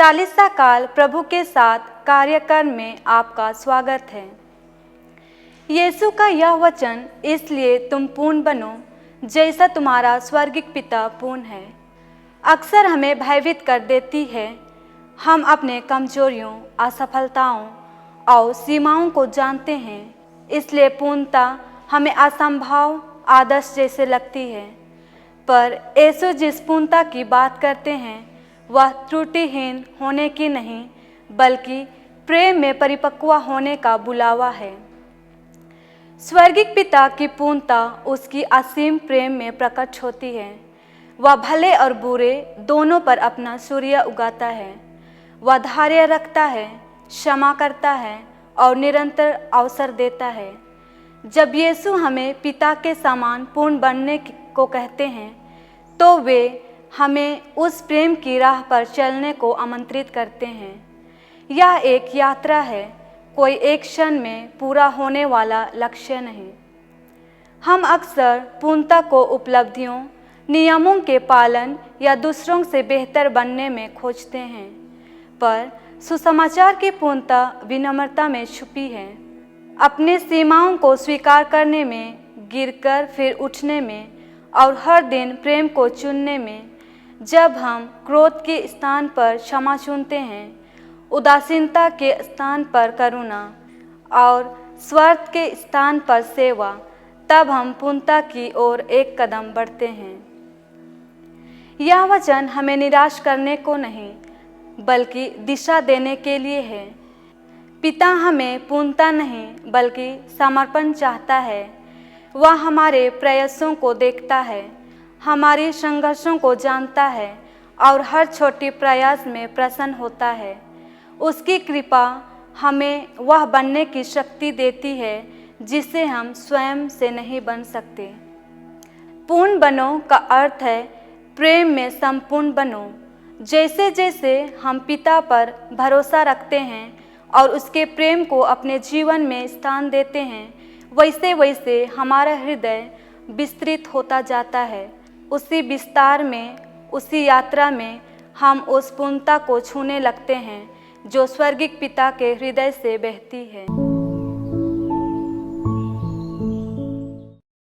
40 काल प्रभु के साथ कार्यक्रम में आपका स्वागत है। यीशु का यह वचन, इसलिए तुम पूर्ण बनो जैसा तुम्हारा स्वर्गिक पिता पूर्ण है, अक्सर हमें भयभीत कर देती है। हम अपने कमजोरियों, असफलताओं और सीमाओं को जानते हैं, इसलिए पूर्णता हमें असंभव आदर्श जैसे लगती है। पर यीशु जिस पूर्णता की बात करते हैं वह त्रुटिहीन होने की नहीं, बल्कि प्रेम में परिपक्व होने का बुलावा है। स्वर्गिक पिता की पूर्णता उसकी असीम प्रेम में प्रकट होती है। वह भले और बुरे दोनों पर अपना सूर्य उगाता है। वह धैर्य रखता है, क्षमा करता है और निरंतर अवसर देता है। जब यीशु हमें पिता के समान पूर्ण बनने को कहते हैं, तो वे हमें उस प्रेम की राह पर चलने को आमंत्रित करते हैं। यह एक यात्रा है, कोई एक क्षण में पूरा होने वाला लक्ष्य नहीं। हम अक्सर पूर्णता को उपलब्धियों, नियमों के पालन या दूसरों से बेहतर बनने में खोजते हैं, पर सुसमाचार की पूर्णता विनम्रता में छुपी है। अपने सीमाओं को स्वीकार करने में, गिरकर फिर उठने में और हर दिन प्रेम को चुनने में। जब हम क्रोध के स्थान पर क्षमा चुनते हैं, उदासीनता के स्थान पर करुणा और स्वार्थ के स्थान पर सेवा, तब हम पूर्णता की ओर एक कदम बढ़ते हैं। यह वचन हमें निराश करने को नहीं, बल्कि दिशा देने के लिए है। पिता हमें पूर्णता नहीं बल्कि समर्पण चाहता है। वह हमारे प्रयासों को देखता है, हमारी संघर्षों को जानता है और हर छोटी प्रयास में प्रसन्न होता है। उसकी कृपा हमें वह बनने की शक्ति देती है जिसे हम स्वयं से नहीं बन सकते। पूर्ण बनो का अर्थ है प्रेम में संपूर्ण बनो। जैसे जैसे हम पिता पर भरोसा रखते हैं और उसके प्रेम को अपने जीवन में स्थान देते हैं, वैसे वैसे हमारा हृदय विस्तृत होता जाता है। उसी विस्तार में, उसी यात्रा में हम उस पूर्णता को छूने लगते हैं जो स्वर्गिक पिता के हृदय से बहती है।